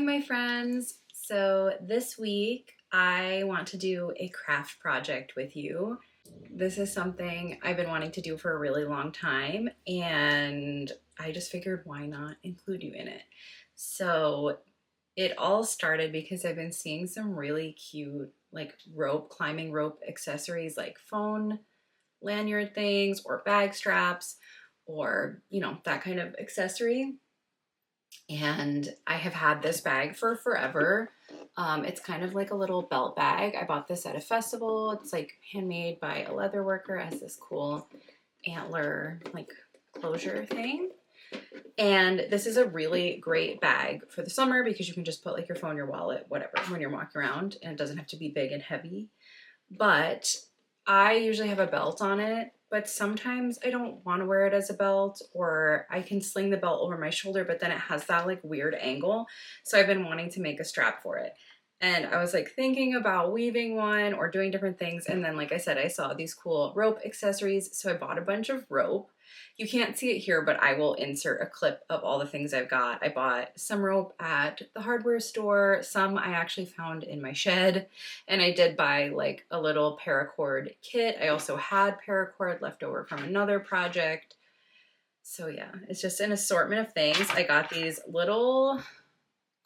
my friends. So this week I want to do a craft project with you. This is something I've been wanting to do for a really long time, and I just figured why not include you in it. So it all started because I've been seeing some really cute like climbing rope accessories, like phone lanyard things or bag straps or that kind of accessory. And I have had this bag for forever. It's kind of like a little belt bag. I bought this at a festival. It's like handmade by a leather worker. It has this cool antler like closure thing. And this is a really great bag for the summer because you can just put like your phone, your wallet, whatever, when you're walking around, and it doesn't have to be big and heavy. But I usually have a belt on it, but sometimes I don't want to wear it as a belt, or I can sling the belt over my shoulder, but then it has that like weird angle. So I've been wanting to make a strap for it. And I was like thinking about weaving one or doing different things. And then, like I said, I saw these cool rope accessories. So I bought a bunch of rope. You can't see it here, but I will insert a clip of all the things I've got. I bought some rope at the hardware store. Some I actually found in my shed. And I did buy like a little paracord kit. I also had paracord left over from another project. So yeah, it's just an assortment of things. I got these little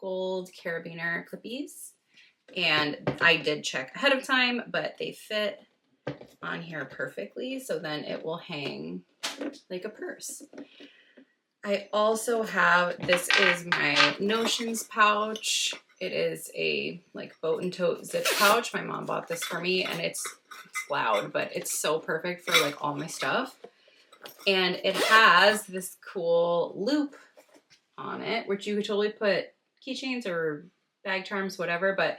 gold carabiner clippies. And I did check ahead of time, but they fit on here perfectly. So then it will hang like a purse. I also have, this is my notions pouch. It is a like boat and tote zip pouch. My mom bought this for me, and it's loud, but it's so perfect for like all my stuff. And it has this cool loop on it, which you could totally put keychains or bag charms, whatever, but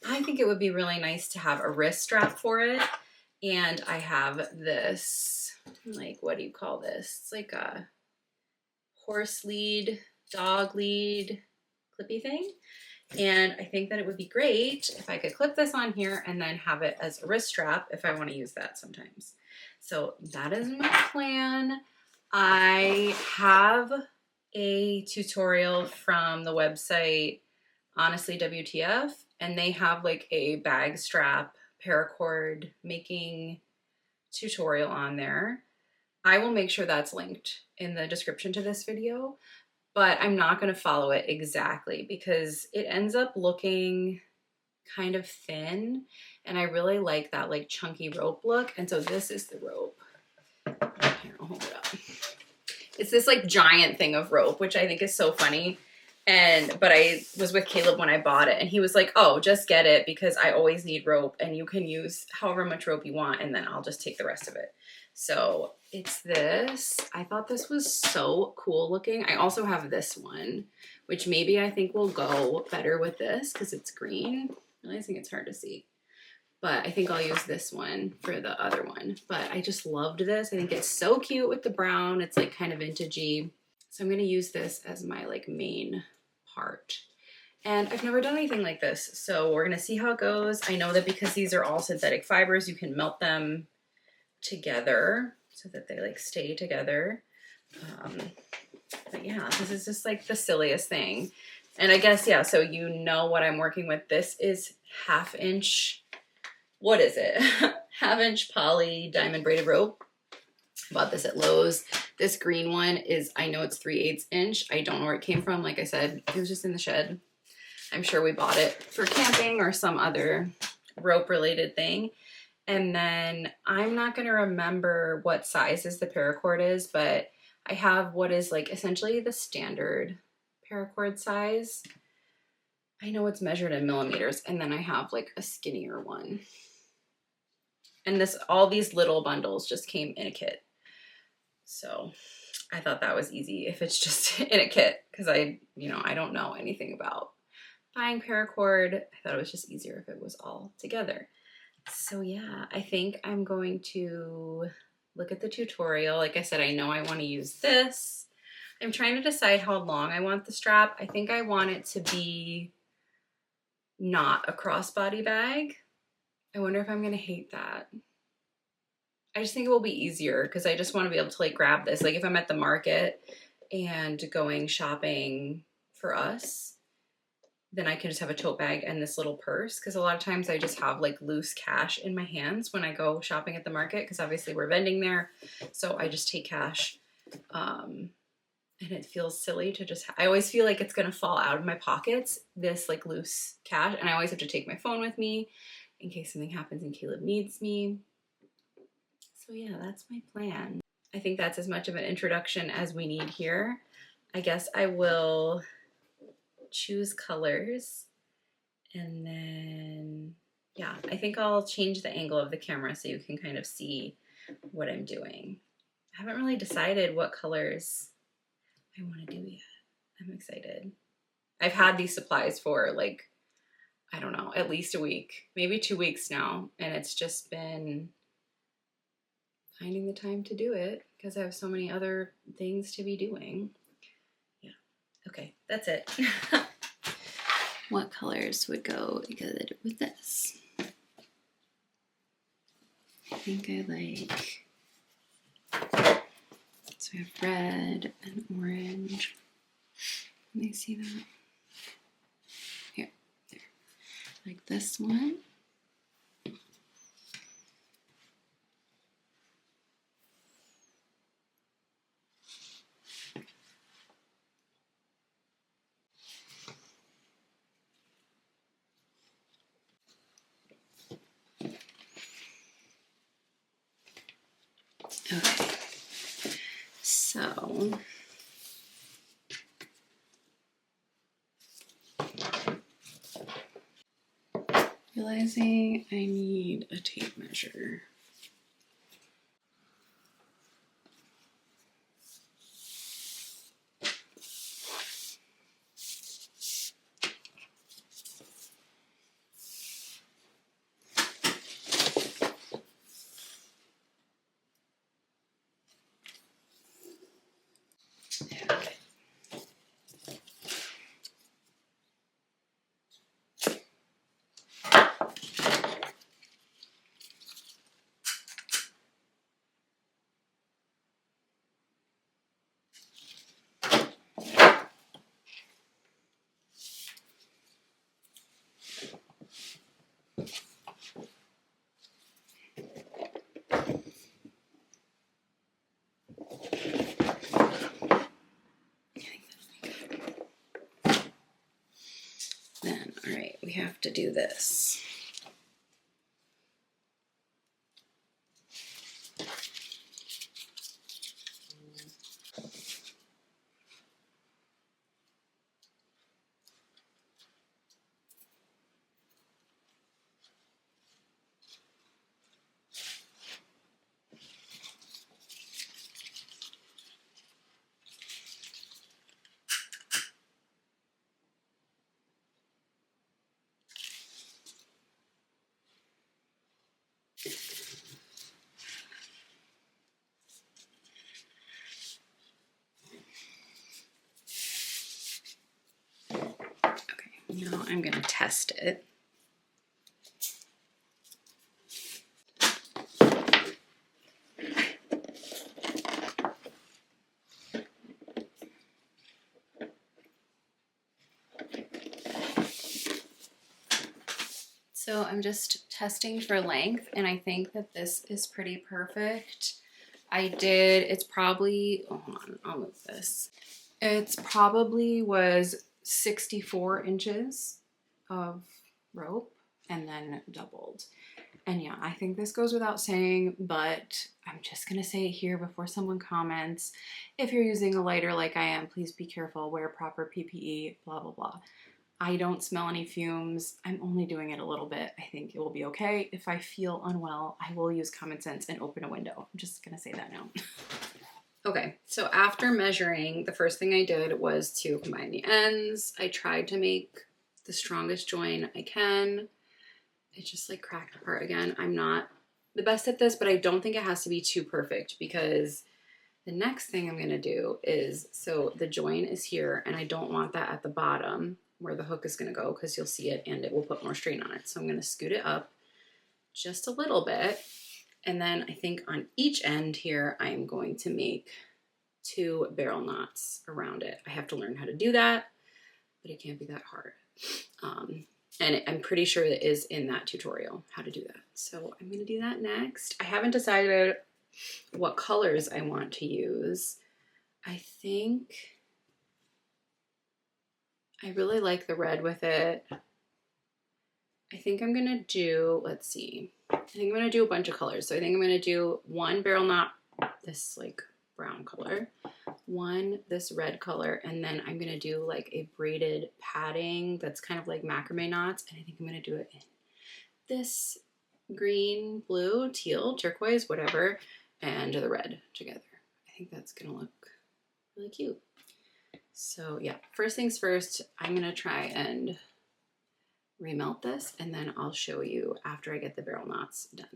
I think it would be really nice to have a wrist strap for it. And I have this, like, what do you call this? It's like a horse lead, dog lead, clippy thing. And I think that it would be great if I could clip this on here and then have it as a wrist strap if I want to use that sometimes. So that is my plan. I have a tutorial from the website Honestly WTF, and they have like a bag strap paracord making tutorial on there. I will make sure that's linked in the description to this video, but I'm not going to follow it exactly because it ends up looking kind of thin, and I really like that like chunky rope look. And so this is the rope. Here, I'll hold it up. It's this like giant thing of rope, which I think is so funny. But I was with Caleb when I bought it, and he was like, oh, just get it because I always need rope, and you can use however much rope you want, and then I'll just take the rest of it. So it's this. I thought this was so cool looking. I also have this one, which maybe I think will go better with this because it's green. I really think it's hard to see. But I think I'll use this one for the other one. But I just loved this. I think it's so cute with the brown. It's like kind of vintagey. So I'm going to use this as my like main part. And I've never done anything like this, so we're going to see how it goes. I know that because these are all synthetic fibers, you can melt them together so that they like stay together. But yeah, this is just like the silliest thing. And I guess, yeah, so you know what I'm working with. This is 1/2 inch, what is it? 1/2 inch poly diamond braided rope. I bought this at Lowe's. This green one is, I know it's 3/8 inch. I don't know where it came from. Like I said, it was just in the shed. I'm sure we bought it for camping or some other rope related thing. And then I'm not going to remember what sizes the paracord is, but I have what is like essentially the standard paracord size. I know it's measured in millimeters. And then I have like a skinnier one. And all these little bundles just came in a kit. So I thought that was easy if it's just in a kit, because I don't know anything about buying paracord. I thought it was just easier if it was all together. So yeah, I think I'm going to look at the tutorial. Like I said, I know I want to use this. I'm trying to decide how long I want the strap. I think I want it to be not a crossbody bag. I wonder if I'm going to hate that. I just think it will be easier because I just want to be able to like grab this. Like if I'm at the market and going shopping for us, then I can just have a tote bag and this little purse, because a lot of times I just have like loose cash in my hands when I go shopping at the market, because obviously we're vending there. So I just take cash. And it feels silly to just, I always feel like it's gonna fall out of my pockets, this like loose cash, and I always have to take my phone with me in case something happens and Caleb needs me. So yeah, that's my plan. I think that's as much of an introduction as we need here. I guess I will choose colors, and then, yeah, I think I'll change the angle of the camera so you can kind of see what I'm doing. I haven't really decided what colors I want to do yet. I'm excited. I've had these supplies for like, I don't know, at least a week, maybe 2 weeks now. And it's just been finding the time to do it because I have so many other things to be doing. Yeah. Okay, that's it. What colors would go good with this? I think I like, so we have red and orange. Let me see that. Here, there. Like this one. Okay. So realizing I need a tape measure. Then, all right, we have to do this. Now I'm going to test it. So I'm just testing for length, and I think that this is pretty perfect. It's probably, oh, hold on, I'll move this. It's probably was 64 inches of rope and then doubled. And yeah, I think this goes without saying, but I'm just gonna say it here before someone comments. If you're using a lighter like I am, please be careful, wear proper PPE, blah, blah, blah. I don't smell any fumes. I'm only doing it a little bit. I think it will be okay. If I feel unwell, I will use common sense and open a window. I'm just gonna say that now. Okay, so after measuring, the first thing I did was to combine the ends. I tried to make the strongest join I can. It just like cracked apart again. I'm not the best at this, but I don't think it has to be too perfect, because the next thing I'm gonna do is, so the join is here and I don't want that at the bottom where the hook is gonna go, because you'll see it and it will put more strain on it. So I'm gonna scoot it up just a little bit. And then I think on each end here, I am going to make 2 barrel knots around it. I have to learn how to do that, but it can't be that hard. And I'm pretty sure it is in that tutorial how to do that. So I'm gonna do that next. I haven't decided what colors I want to use. I think I really like the red with it. I think I'm gonna do, let's see. I think I'm gonna do a bunch of colors. So I think I'm gonna do one barrel knot, this like brown color, one this red color, and then I'm gonna do like a braided padding that's kind of like macrame knots, and I think I'm gonna do it in this green, blue, teal, turquoise, whatever, and the red together. I think that's gonna look really cute. So yeah, first things first, I'm gonna try and remelt this, and then I'll show you after I get the barrel knots done.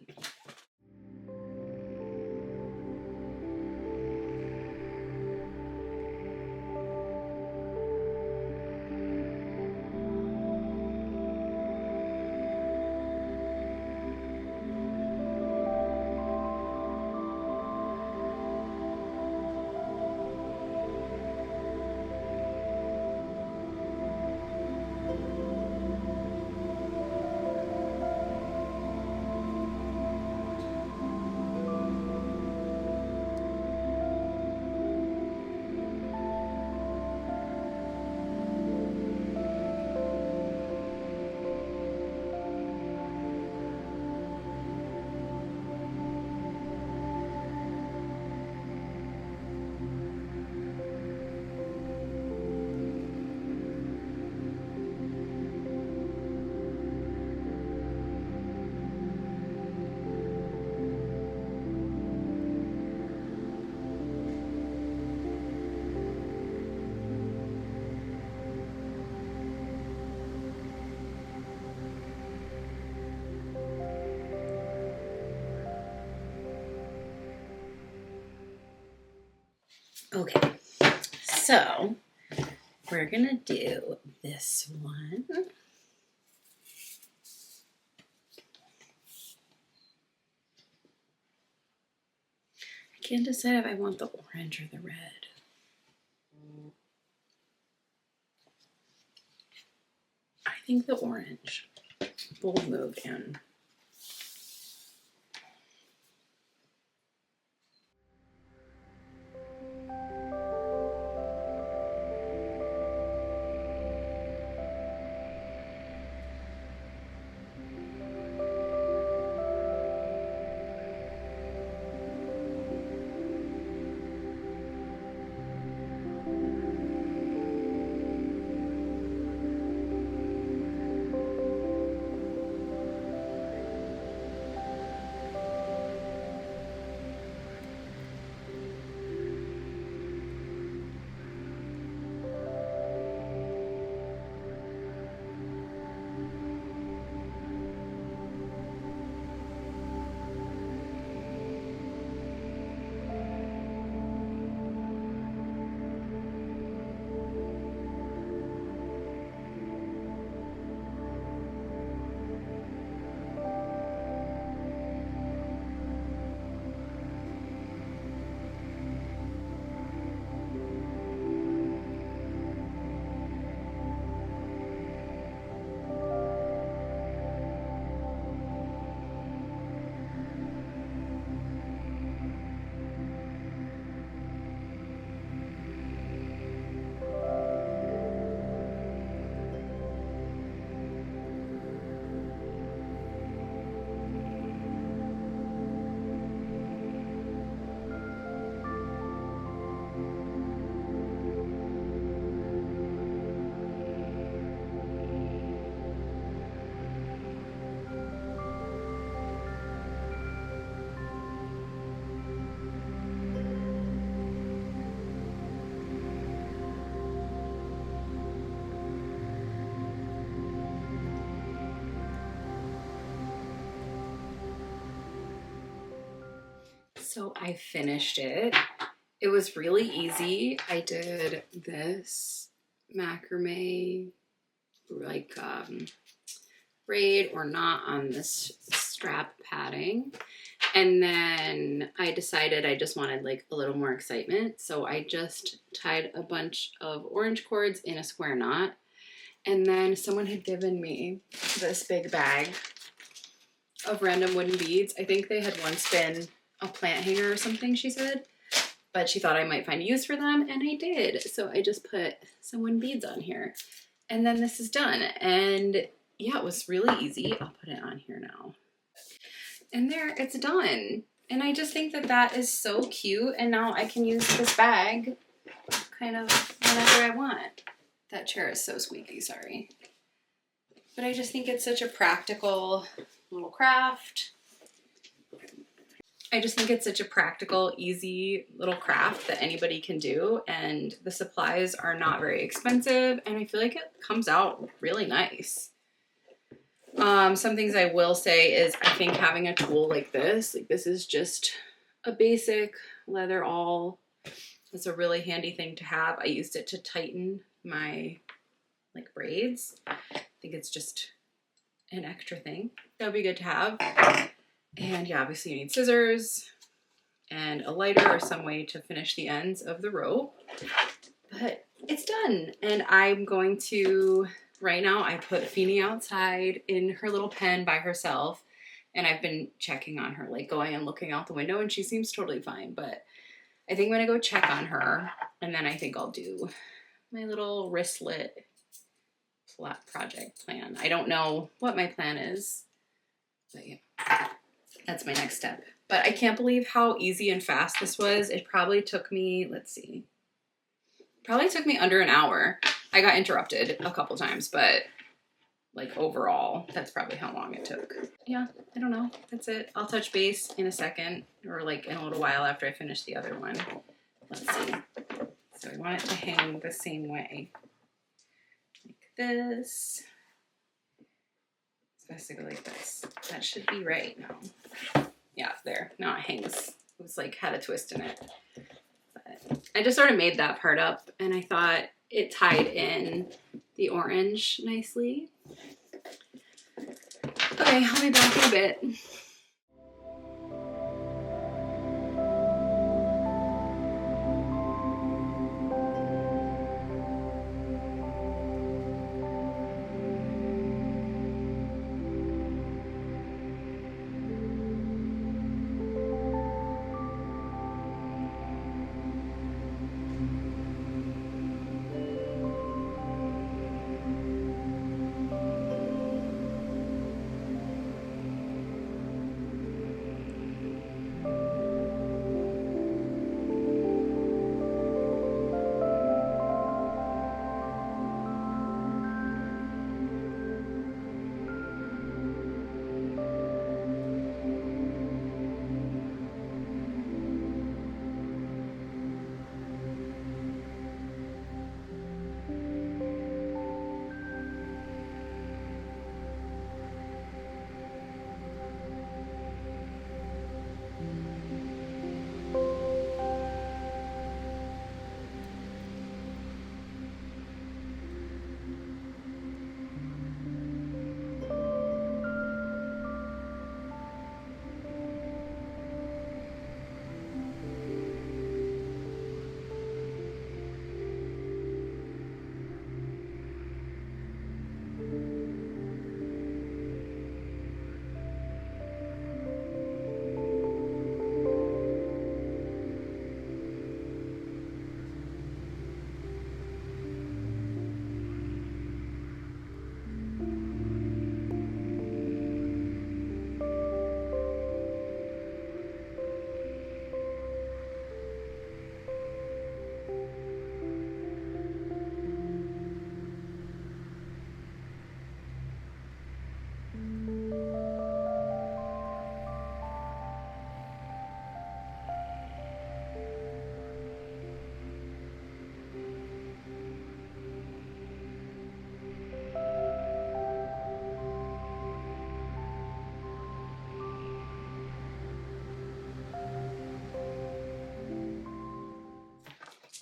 Okay, so we're gonna do this one. I can't decide if I want the orange or the red. I think the orange will move in. So I finished it. It was really easy. I did this macrame like braid or knot on this strap padding. And then I decided I just wanted like a little more excitement. So I just tied a bunch of orange cords in a square knot. And then someone had given me this big bag of random wooden beads. I think they had once been a plant hanger or something, she said, but she thought I might find use for them, and I did. So I just put some wooden beads on here. And then this is done. And yeah, it was really easy. I'll put it on here now. And there, it's done. And I just think that that is so cute. And now I can use this bag kind of whenever I want. That chair is so squeaky, sorry. But I just think it's such a practical little craft. I just think it's such a practical, easy little craft that anybody can do. And the supplies are not very expensive. And I feel like it comes out really nice. Some things I will say is I think having a tool like this is just a basic leather awl. It's a really handy thing to have. I used it to tighten my braids. I think it's just an extra thing that would be good to have. And yeah, obviously you need scissors and a lighter or some way to finish the ends of the rope. But it's done. And I'm going to, right now I put Feeny outside in her little pen by herself. And I've been checking on her, like going and looking out the window, and she seems totally fine. But I think I'm gonna go check on her, and then I think I'll do my little wristlet project plan. I don't know what my plan is, but yeah, that's my next step. But I can't believe how easy and fast this was. It probably took me, let's see, probably took me under an hour. I got interrupted a couple times, but like overall, that's probably how long it took. Yeah, I don't know. That's it. I'll touch base in a second, or like in a little while after I finish the other one. Let's see. So I want it to hang the same way. Like this. It's supposed to go like this. That should be right now. Yeah, there. Now it hangs. It was like had a twist in it. But I just sort of made that part up, and I thought it tied in the orange nicely. Okay, I'll be back in a bit.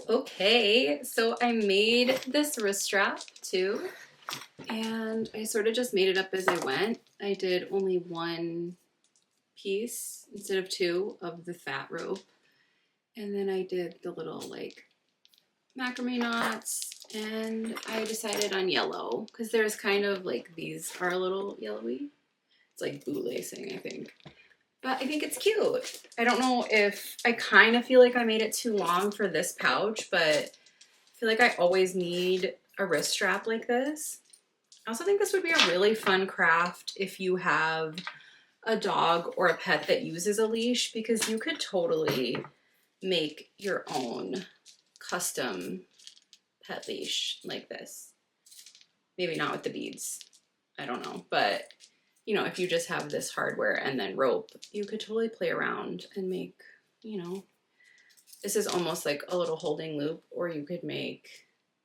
Okay, so I made this wrist strap too, and I sort of just made it up as I went. I did only one piece instead of two of the fat rope, and then I did the little like macrame knots, and I decided on yellow because there's kind of like, these are a little yellowy. It's like bootlace-ing, I think. But I think it's cute. I don't know if, I kind of feel like I made it too long for this pouch, but I feel like I always need a wrist strap like this. I also think this would be a really fun craft if you have a dog or a pet that uses a leash, because you could totally make your own custom pet leash like this. Maybe not with the beads, I don't know, but you know, if you just have this hardware and then rope, you could totally play around and make, you know, this is almost like a little holding loop, or you could make,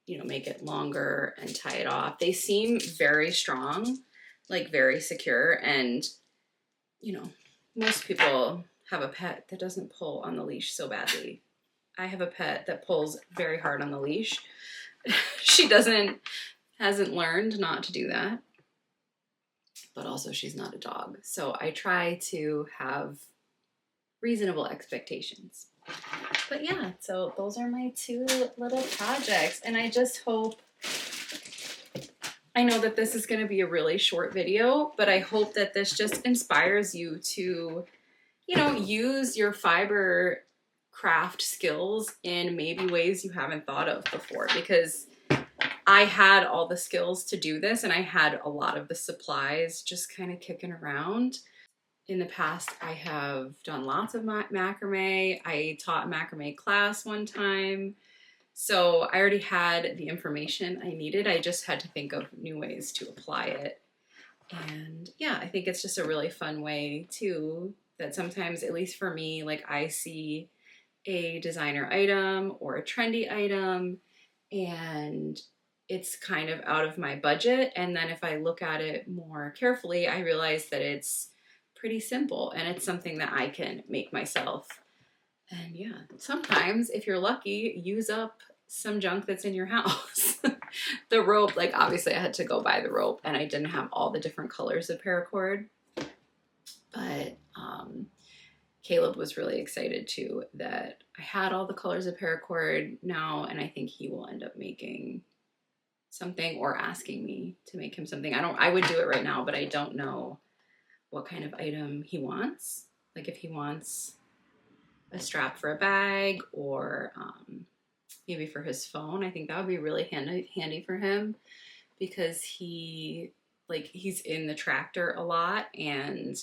you know, make it longer and tie it off. They seem very strong, like very secure, and you know, most people have a pet that doesn't pull on the leash so badly. I have a pet that pulls very hard on the leash. She hasn't learned not to do that. But also she's not a dog. So I try to have reasonable expectations. But yeah, so those are my two little projects. And I just hope, I know that this is going to be a really short video, but I hope that this just inspires you to, you know, use your fiber craft skills in maybe ways you haven't thought of before, because I had all the skills to do this and I had a lot of the supplies just kind of kicking around. In the past, I have done lots of macrame. I taught a macrame class one time. So I already had the information I needed. I just had to think of new ways to apply it. And yeah, I think it's just a really fun way too, that sometimes, at least for me, like I see a designer item or a trendy item and it's kind of out of my budget. And then if I look at it more carefully, I realize that it's pretty simple and it's something that I can make myself. And yeah, sometimes if you're lucky, use up some junk that's in your house. The rope, like obviously I had to go buy the rope and I didn't have all the different colors of paracord. But Caleb was really excited too that I had all the colors of paracord now, and I think he will end up making something or asking me to make him something. I would do it right now, but I don't know what kind of item he wants. Like if he wants a strap for a bag or maybe for his phone. I think that would be really handy for him, because he's in the tractor a lot and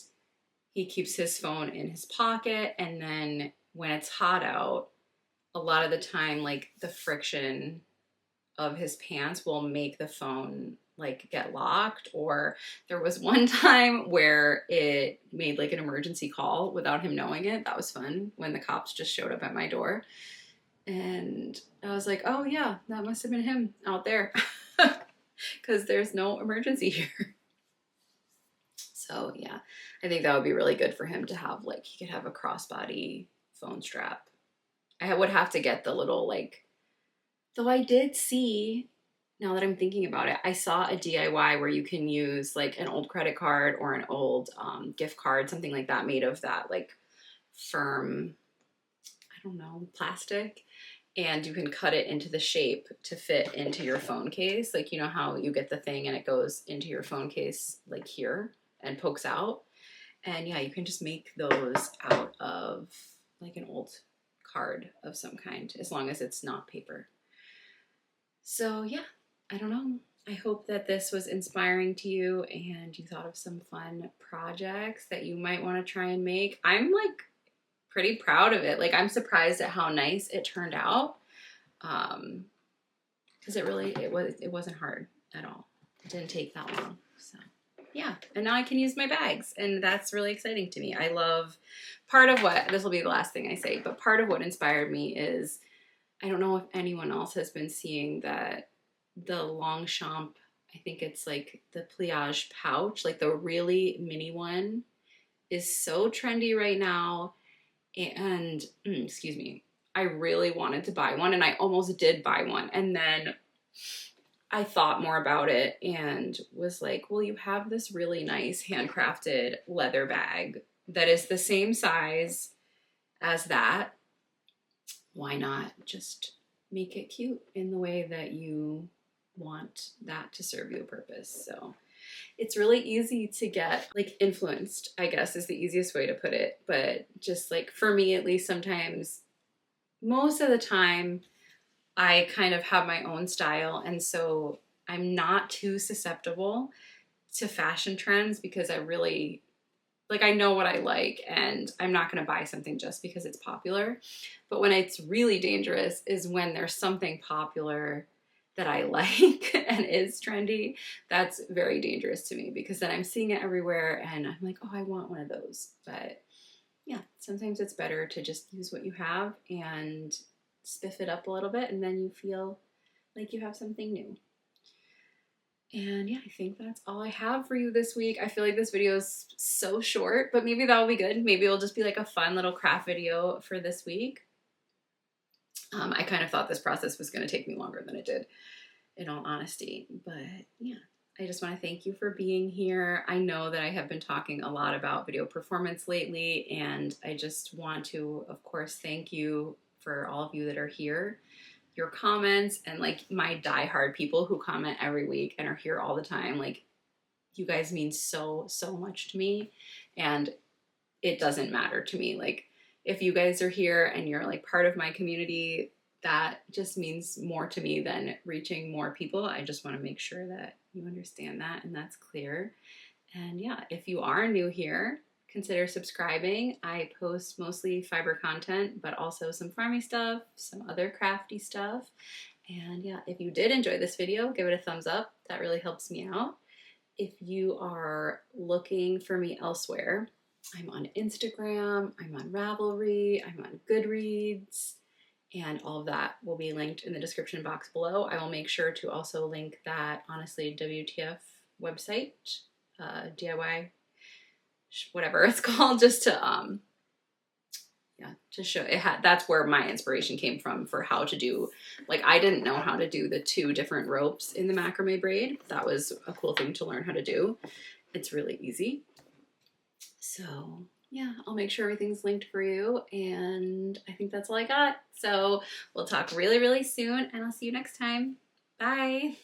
he keeps his phone in his pocket, and then when it's hot out, a lot of the time, like the friction of his pants will make the phone like get locked. Or there was one time where it made like an emergency call without him knowing it. That was fun, when the cops just showed up at my door. And I was like, oh yeah, that must have been him out there, because there's no emergency here. So yeah, I think that would be really good for him to have, like he could have a crossbody phone strap. I would have to get the little like, though I did see, now that I'm thinking about it, I saw a DIY where you can use like an old credit card or an old gift card, something like that, made of that like firm, I don't know, plastic. And you can cut it into the shape to fit into your phone case. Like, you know how you get the thing and it goes into your phone case like here and pokes out. And yeah, you can just make those out of like an old card of some kind, as long as it's not paper. So yeah, I don't know. I hope that this was inspiring to you and you thought of some fun projects that you might want to try and make. I'm like pretty proud of it. Like I'm surprised at how nice it turned out. Because it wasn't hard at all. It didn't take that long. So yeah, and now I can use my bags, and that's really exciting to me. I love, part of what, this will be the last thing I say, but part of what inspired me is, I don't know if anyone else has been seeing that the Longchamp, I think it's like the pliage pouch, like the really mini one, is so trendy right now. And excuse me, I really wanted to buy one, and I almost did buy one. And then I thought more about it and was like, well, you have this really nice handcrafted leather bag that is the same size as that. Why not just make it cute in the way that you want that to serve you a purpose. So it's really easy to get like influenced, I guess is the easiest way to put it. But just like for me, at least sometimes, most of the time, I kind of have my own style. And so I'm not too susceptible to fashion trends because I really, like, I know what I like and I'm not going to buy something just because it's popular. But when it's really dangerous is when there's something popular that I like and is trendy. That's very dangerous to me because then I'm seeing it everywhere and I'm like, oh, I want one of those. But yeah, sometimes it's better to just use what you have and spiff it up a little bit and then you feel like you have something new. And yeah, I think that's all I have for you this week. I feel like this video is so short, but maybe that'll be good. Maybe it'll just be like a fun little craft video for this week. I kind of thought this process was going to take me longer than it did, in all honesty. But yeah, I just want to thank you for being here. I know that I have been talking a lot about video performance lately, and I just want to, of course, thank you for all of you that are here. Your comments and like my diehard people who comment every week and are here all the time. Like, you guys mean so, so much to me, and it doesn't matter to me. Like, if you guys are here and you're like part of my community, that just means more to me than reaching more people. I just want to make sure that you understand that and that's clear. And yeah, if you are new here, consider subscribing. I post mostly fiber content, but also some farming stuff, some other crafty stuff. And yeah, if you did enjoy this video, give it a thumbs up. That really helps me out. If you are looking for me elsewhere, I'm on Instagram, I'm on Ravelry, I'm on Goodreads, and all of that will be linked in the description box below. I will make sure to also link that Honestly WTF website, DIY, whatever it's called, just to to show it. That's where my inspiration came from for how to do, like, I didn't know how to do the 2 different ropes in the macrame braid. That was a cool thing to learn how to do. It's really easy. So yeah, I'll make sure everything's linked for you, and I think that's all I got. So we'll talk really, really soon, and I'll see you next time. Bye.